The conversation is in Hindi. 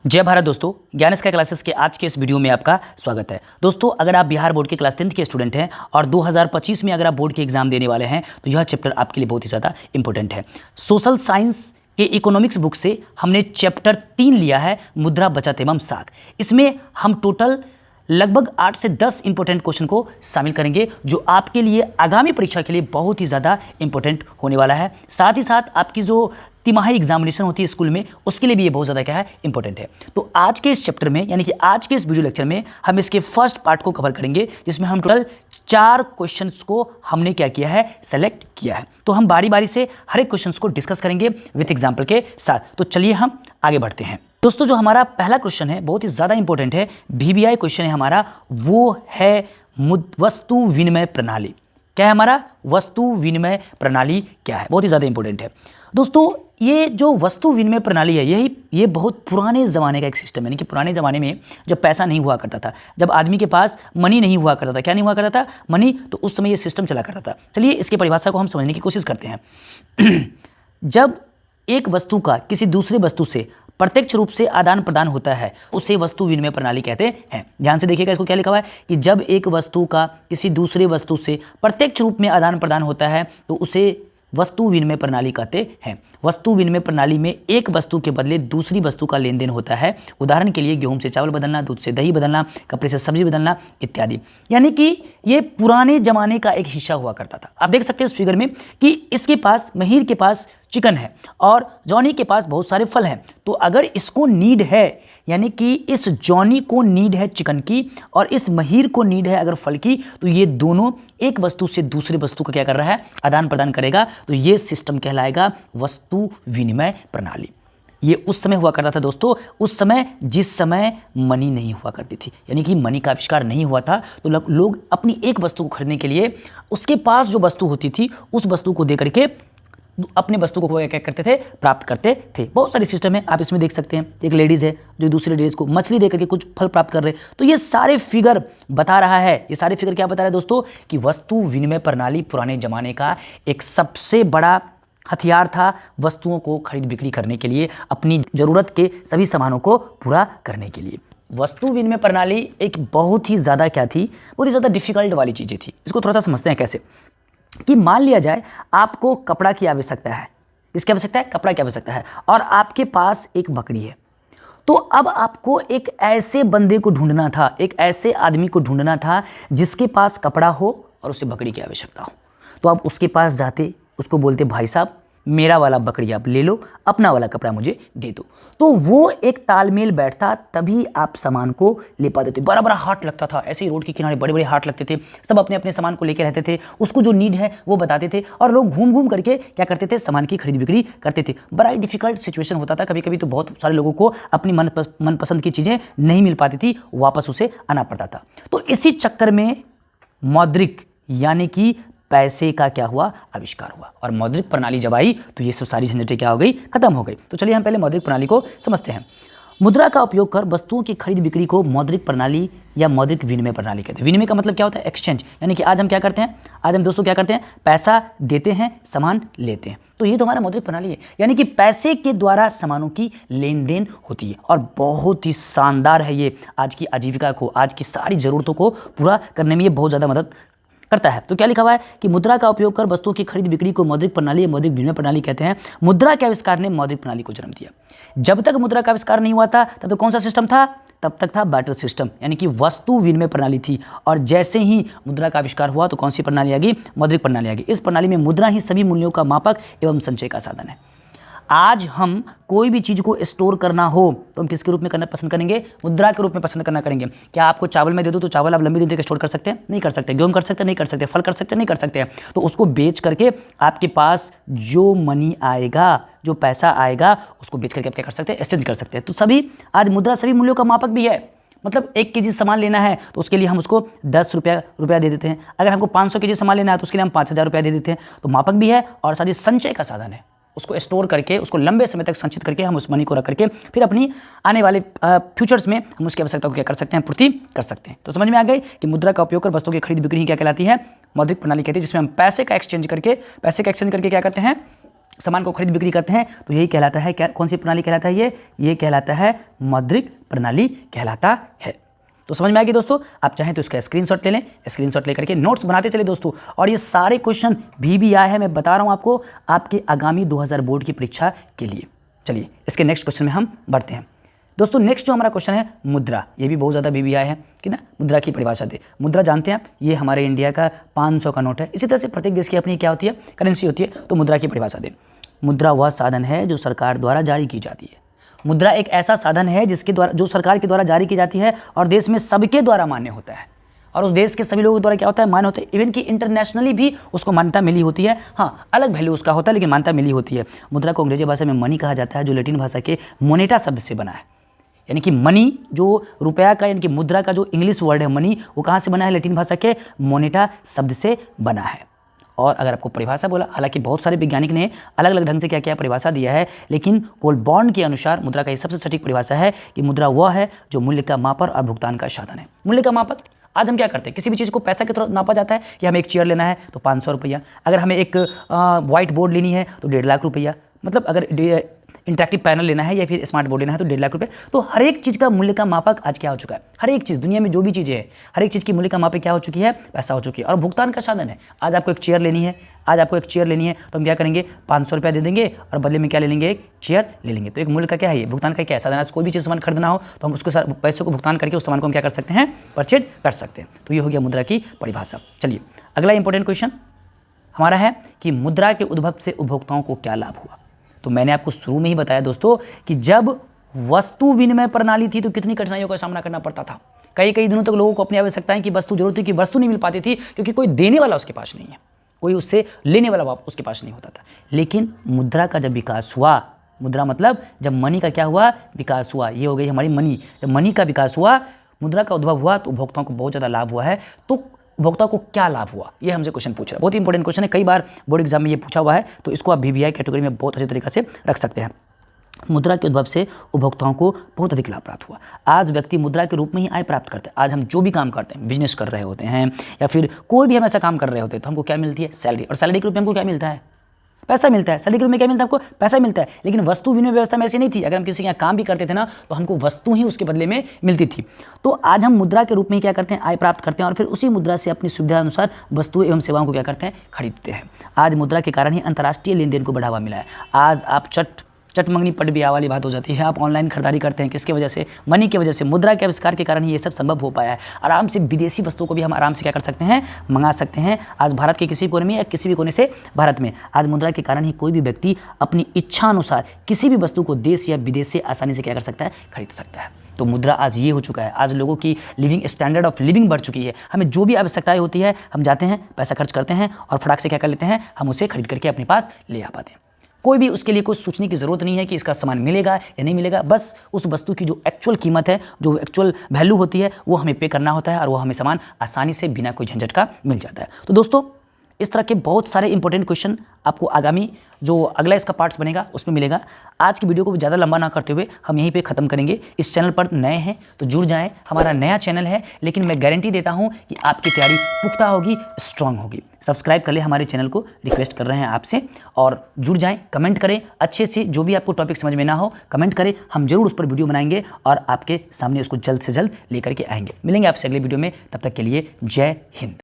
जय भारत दोस्तों, ज्ञान स्काई क्लासेस के आज के इस वीडियो में आपका स्वागत है। दोस्तों, अगर आप बिहार बोर्ड के क्लास 10th के स्टूडेंट हैं और 2025 में अगर आप बोर्ड के एग्जाम देने वाले हैं तो यह चैप्टर आपके लिए बहुत ही ज़्यादा इंपॉर्टेंट है। सोशल साइंस के इकोनॉमिक्स बुक से हमने चैप्टर 3 लिया है, मुद्रा, बचत एवं साख। इसमें हम टोटल लगभग 8 से 10 इंपॉर्टेंट क्वेश्चन को शामिल करेंगे जो आपके लिए आगामी परीक्षा के लिए बहुत ही ज़्यादा इंपॉर्टेंट होने वाला है। साथ ही साथ आपकी जो तिमाही एग्जामिनेशन होती है स्कूल में, उसके लिए भी ये बहुत ज़्यादा क्या है, इंपॉर्टेंट है। तो आज के इस चैप्टर में, यानी कि आज के इस वीडियो लेक्चर में हम इसके फर्स्ट पार्ट को कवर करेंगे, जिसमें हम टोटल 4 क्वेश्चंस को हमने क्या किया है, सेलेक्ट किया है। तो हम बारी बारी से हर एक क्वेश्चंस को डिस्कस करेंगे विथ एग्जाम्पल के साथ। तो चलिए हम आगे बढ़ते हैं। दोस्तों, जो हमारा पहला क्वेश्चन है बहुत ही ज़्यादा इंपॉर्टेंट है, VBI क्वेश्चन है हमारा, वो है वस्तु विनिमय प्रणाली। क्या है हमारा? वस्तु विनिमय प्रणाली क्या है, बहुत ही ज़्यादा इंपॉर्टेंट है। दोस्तों, ये जो वस्तु विनिमय प्रणाली है, ये बहुत पुराने ज़माने का एक सिस्टम है। यानी कि पुराने ज़माने में जब पैसा नहीं हुआ करता था, जब आदमी के पास मनी नहीं हुआ करता था, क्या नहीं हुआ करता था? मनी। तो उस समय ये सिस्टम चला करता था। चलिए इसकी परिभाषा को हम समझने की कोशिश करते हैं। जब एक वस्तु का किसी दूसरे वस्तु से प्रत्यक्ष रूप से आदान प्रदान होता है, उसे वस्तु विनिमय प्रणाली कहते हैं। ध्यान से देखिएगा, इसको क्या लिखा हुआ है कि जब एक वस्तु का किसी दूसरे वस्तु से प्रत्यक्ष रूप में आदान प्रदान होता है तो उसे वस्तु विनिमय प्रणाली कहते हैं। वस्तु विनिमय प्रणाली में एक वस्तु के बदले दूसरी वस्तु का लेन देन होता है। उदाहरण के लिए गेहूं से चावल बदलना, दूध से दही बदलना, कपड़े से सब्जी बदलना इत्यादि। यानी कि ये पुराने जमाने का एक हिस्सा हुआ करता था। आप देख सकते हैं इस फिगर में कि इसके पास, महीर के पास चिकन है और जॉनी के पास बहुत सारे फल हैं। तो अगर इसको नीड है, यानी कि इस जॉनी को नीड है चिकन की और इस महीर को नीड है अगर फल की, तो ये दोनों एक वस्तु से दूसरे वस्तु का क्या कर रहा है, आदान प्रदान करेगा। तो ये सिस्टम कहलाएगा वस्तु विनिमय प्रणाली। ये उस समय हुआ करता था दोस्तों, उस समय जिस समय मनी नहीं हुआ करती थी, यानी कि मनी का आविष्कार नहीं हुआ था। तो लोग अपनी एक वस्तु को खरीदने के लिए उसके पास जो वस्तु होती थी उस वस्तु को दे करके अपने वस्तु को क्या करते थे, प्राप्त करते थे। बहुत सारे सिस्टम है, आप इसमें देख सकते हैं। एक लेडीज़ है जो दूसरी लेडीज़ को मछली देकर के कुछ फल प्राप्त कर रहे हैं। तो ये सारे फिगर बता रहा है, ये सारे फिगर क्या बता रहा है दोस्तों, कि वस्तु विनिमय प्रणाली पुराने ज़माने का एक सबसे बड़ा हथियार था वस्तुओं को खरीद बिक्री करने के लिए, अपनी ज़रूरत के सभी सामानों को पूरा करने के लिए। वस्तु विनिमय प्रणाली एक बहुत ही ज़्यादा क्या थी, बहुत ही ज़्यादा डिफिकल्ट वाली चीज़ें थी। इसको थोड़ा सा समझते हैं कैसे, कि मान लिया जाए आपको कपड़ा की आवश्यकता है। किसकी आवश्यकता है? कपड़ा की आवश्यकता है। और आपके पास एक बकरी है। तो अब आपको एक ऐसे बंदे को ढूंढना था, एक ऐसे आदमी को ढूंढना था जिसके पास कपड़ा हो और उसे बकरी की आवश्यकता हो। तो आप उसके पास जाते, उसको बोलते, भाई साहब मेरा वाला बकरी आप ले लो, अपना वाला कपड़ा मुझे दे दो। तो वो एक तालमेल बैठता, तभी आप सामान को ले पाते थे। बड़ा बड़ा हाट लगता था, ऐसे ही रोड के किनारे बड़े बड़े हाट लगते थे। सब अपने अपने सामान को लेके रहते थे, उसको जो नीड है वो बताते थे और लोग घूम घूम करके क्या करते थे, सामान की खरीद बिक्री करते थे। बड़ा ही डिफिकल्ट सिचुएशन होता था। कभी कभी तो बहुत सारे लोगों को अपनी मनपसंद की चीज़ें नहीं मिल पाती थी, वापस उसे आना पड़ता था। तो इसी चक्कर में मौद्रिक, यानी कि पैसे का क्या हुआ, आविष्कार हुआ। और मौद्रिक प्रणाली जब आई तो ये सब सारी झंझटें क्या हो गई, खत्म हो गई। तो चलिए हम पहले मौद्रिक प्रणाली को समझते हैं। मुद्रा का उपयोग कर वस्तुओं की खरीद बिक्री को मौद्रिक प्रणाली या मौद्रिक विनिमय प्रणाली कहते हैं। विनिमय का मतलब क्या होता है? एक्सचेंज। यानी कि आज हम क्या करते हैं, आज हम दोस्तों क्या करते हैं, पैसा देते हैं, सामान लेते हैं। तो ये तो हमारा मौद्रिक प्रणाली है, यानी कि पैसे के द्वारा सामानों की लेन देन होती है। और बहुत ही शानदार है ये, आज की आजीविका को, आज की सारी ज़रूरतों को पूरा करने में ये बहुत ज़्यादा मदद करता है। तो क्या लिखा हुआ है कि मुद्रा का उपयोग कर वस्तुओं की खरीद बिक्री को मौद्रिक प्रणाली या मौद्रिक विनिमय प्रणाली कहते हैं। मुद्रा के आविष्कार ने मौद्रिक प्रणाली को जन्म दिया। जब तक मुद्रा का आविष्कार नहीं हुआ था तब तक कौन सा सिस्टम था? तब तक था बैटर सिस्टम, यानी कि वस्तु विनिमय प्रणाली थी। और जैसे ही मुद्रा का आविष्कार हुआ तो कौन सी प्रणाली आ गई? मौद्रिक प्रणाली आ गई। इस प्रणाली में मुद्रा ही सभी मूल्यों का मापक एवं संचय का साधन है। आज हम कोई भी चीज़ को स्टोर करना हो तो हम किसके रूप में करना पसंद करेंगे? मुद्रा के रूप में पसंद करना करेंगे। क्या आपको चावल में दे दो तो चावल आप लंबी दिन तक स्टोर कर सकते हैं? नहीं कर सकते। गेहूं कर सकते हैं? नहीं कर सकते। फल कर सकते हैं? नहीं कर सकते हैं। तो उसको बेच करके आपके पास जो मनी आएगा, जो पैसा आएगा, उसको बेच करके आप क्या कर सकते हैं? एक्सचेंज कर सकते हैं। तो सभी आज मुद्रा सभी मूल्यों का मापक भी है। मतलब 1 केजी सामान लेना है तो उसके लिए हम उसको 10 रुपया दे देते हैं। अगर हमको 500 केजी सामान लेना है तो उसके लिए हम 5000 रुपया दे देते हैं। तो मापक भी है और साथ ही संचय का साधन है। उसको स्टोर करके, उसको लंबे समय तक संचित करके हम उस मनी को रख करके फिर अपनी आने वाले फ्यूचर्स में हम उसकी आवश्यकता को क्या कर सकते हैं, पूर्ति कर सकते हैं। तो समझ में आ गई कि मुद्रा का उपयोग कर वस्तुओं की खरीद बिक्री क्या कहलाती है? मौद्रिक प्रणाली कहती है, जिसमें हम पैसे का एक्सचेंज करके क्या करते हैं, सामान को खरीद बिक्री करते हैं तो यही कहलाता है, क्या कौन सी प्रणाली कहलाता है? ये कहलाता है मौद्रिक प्रणाली कहलाता है। तो समझ में आएगी दोस्तों। आप चाहें तो इसका स्क्रीनशॉट ले लें, स्क्रीनशॉट लेकर के नोट्स बनाते चले दोस्तों। और ये सारे क्वेश्चन भी आए हैं, मैं बता रहा हूँ आपको, आपके आगामी 2000 बोर्ड की परीक्षा के लिए। चलिए इसके नेक्स्ट क्वेश्चन में हम बढ़ते हैं दोस्तों। नेक्स्ट जो हमारा क्वेश्चन है मुद्रा, ये भी बहुत ज़्यादा भी आए हैं कि ना, मुद्रा की परिभाषा दे। मुद्रा जानते हैं आप, ये हमारे इंडिया का 500 का नोट है। इसी तरह से प्रत्येक देश की अपनी क्या होती है, करेंसी होती है। तो मुद्रा की परिभाषा दे। मुद्रा वह साधन है जो सरकार द्वारा जारी की जाती है। मुद्रा एक ऐसा साधन है जिसके द्वारा, जो सरकार के द्वारा जारी की जाती है और देश में सबके द्वारा मान्य होता है, और उस देश के सभी लोगों के द्वारा क्या होता है, मान्य होता है। इवन कि इंटरनेशनली भी उसको मान्यता मिली होती है। हाँ, अलग वैल्यू उसका होता है लेकिन मान्यता मिली होती है। मुद्रा को अंग्रेजी भाषा में मनी कहा जाता है, जो लैटिन भाषा के मोनेटा शब्द से बना है। यानी कि मनी, जो रुपया का यानी कि मुद्रा का जो इंग्लिश वर्ड है मनी, वो कहाँ से बना है, लैटिन भाषा के मोनेटा शब्द से बना है। और अगर आपको परिभाषा बोला, हालांकि बहुत सारे वैज्ञानिक ने अलग अलग ढंग से क्या क्या परिभाषा दिया है, लेकिन कोलबॉर्न के अनुसार मुद्रा का ये सबसे सटीक परिभाषा है कि मुद्रा वह है जो मूल्य का मापन और भुगतान का साधन है। मूल्य का मापक, आज हम क्या करते हैं, किसी भी चीज़ को पैसा के तरह नापा जाता है कि हमें एक चेयर लेना है तो 500 रुपया, अगर हमें एक व्हाइट बोर्ड लेनी है तो 1.5 लाख रुपया, मतलब अगर इंटरेक्टिव पैनल लेना है या फिर स्मार्ट बोर्ड लेना है तो 1.5 लाख रुपये। तो हर एक चीज़ का मूल्य का मापक आज क्या हो चुका है, हर एक चीज़, दुनिया में जो भी चीज़ें है, हर एक चीज़ की मूल्य का मापक क्या हो चुकी है, पैसा हो चुकी है। और भुगतान का साधन है, आज आपको एक चेयर लेनी है, तो हम क्या करेंगे, 500 रुपया दे देंगे और बदले में क्या ले लेंगे, एक चेयर ले लेंगे। तो एक मूल्य का क्या है, ये भुगतान का क्या है, साधन। आज कोई भी चीज़ सामान खरीदना हो तो हम उसके साथ पैसों को भुगतान करके उस सामान को हम क्या कर सकते हैं, परचेज कर सकते हैं। तो ये हो गया मुद्रा की परिभाषा। चलिए अगला इंपॉर्टेंट क्वेश्चन हमारा है कि मुद्रा के उद्भव से उपभोक्ताओं को क्या लाभ हुआ। तो मैंने आपको शुरू में ही बताया दोस्तों कि जब वस्तु विनिमय प्रणाली थी तो कितनी कठिनाइयों का सामना करना पड़ता था। कई दिनों तक लोगों को अपनी आवश्यकताएं की वस्तु जरूरत थी कि वस्तु नहीं मिल पाती थी, क्योंकि कोई देने वाला उसके पास नहीं है, कोई उससे लेने वाला उसके पास नहीं होता था। लेकिन मुद्रा का जब विकास हुआ, मुद्रा मतलब जब मनी का क्या हुआ, विकास हुआ, ये हो गई हमारी मनी। जब मनी का विकास हुआ, मुद्रा का उद्भव हुआ, तो उपभोक्ताओं को बहुत ज़्यादा लाभ हुआ है। तो उपभोक्ता को क्या लाभ हुआ, ये हमसे क्वेश्चन पूछ रहा है। बहुत इंपॉर्टेंट क्वेश्चन है, कई बार बोर्ड एग्जाम में ये पूछा हुआ है, तो इसको आप VVI कैटेगरी में बहुत अच्छे तरीके से रख सकते हैं। मुद्रा के उद्भव से उपभोक्ताओं को बहुत अधिक लाभ प्राप्त हुआ। आज व्यक्ति मुद्रा के रूप में ही आय प्राप्त करते हैं। आज हम जो भी काम करते हैं, बिजनेस कर रहे होते हैं या फिर कोई भी हम ऐसा काम कर रहे होते हैं, तो हमको क्या मिलती है, सैलरी। और सैलरी के रूप में हमको क्या मिलता है, पैसा मिलता है। सैलरी के रूप में क्या मिलता है, आपको पैसा मिलता है। लेकिन वस्तु विनिमय व्यवस्था में ऐसी नहीं थी। अगर हम किसी के यहाँ काम भी करते थे ना, तो हमको वस्तु ही उसके बदले में मिलती थी। तो आज हम मुद्रा के रूप में क्या करते हैं, आय प्राप्त करते हैं और फिर उसी मुद्रा से अपनी सुविधा अनुसार वस्तु एवं सेवाओं को क्या करते हैं, खरीदते हैं। आज मुद्रा के कारण ही अंतर्राष्ट्रीय लेन देन को बढ़ावा मिला है। आज आप चटमंगनी पट ब्याह वाली बात हो जाती है। आप ऑनलाइन खरीदारी करते हैं, किसके वजह से, मनी की वजह से। मुद्रा के आविष्कार के कारण ही ये सब संभव हो पाया है। आराम से विदेशी वस्तुओं को भी हम आराम से क्या कर सकते हैं, मंगा सकते हैं। आज भारत के किसी कोने में या किसी भी कोने से भारत में, आज मुद्रा के कारण ही कोई भी व्यक्ति अपनी इच्छा अनुसार किसी भी वस्तु को देश या विदेश से आसानी से क्या कर सकता है, खरीद सकता है। तो मुद्रा आज ये हो चुका है। आज लोगों की लिविंग स्टैंडर्ड ऑफ लिविंग बढ़ चुकी है। हमें जो भी आवश्यकताएं होती है, हम जाते हैं, पैसा खर्च करते हैं और फटाक से क्या कर लेते हैं, हम उसे खरीद करके अपने पास ले आ पाते हैं। कोई भी उसके लिए कुछ सोचने की ज़रूरत नहीं है कि इसका सामान मिलेगा या नहीं मिलेगा। बस उस वस्तु की जो एक्चुअल कीमत है, जो एक्चुअल वैल्यू होती है, वो हमें पे करना होता है और वो हमें सामान आसानी से बिना कोई झंझट का मिल जाता है। तो दोस्तों इस तरह के बहुत सारे इंपॉर्टेंट क्वेश्चन आपको आगामी जो अगला इसका पार्ट्स बनेगा उसमें मिलेगा। आज की वीडियो को ज़्यादा लंबा ना करते हुए हम यहीं पे ख़त्म करेंगे। इस चैनल पर नए हैं तो जुड़ जाएं, हमारा नया चैनल है, लेकिन मैं गारंटी देता हूं कि आपकी तैयारी पुख्ता होगी, स्ट्रांग होगी। सब्सक्राइब कर ले हमारे चैनल को, रिक्वेस्ट कर रहे हैं आपसे, और जुड़ जाएं, कमेंट करें अच्छे से। जो भी आपको टॉपिक समझ में ना हो कमेंट करें, हम जरूर उस पर वीडियो बनाएंगे और आपके सामने उसको जल्द से जल्द लेकर के आएंगे। मिलेंगे आपसे अगले वीडियो में, तब तक के लिए जय हिंद।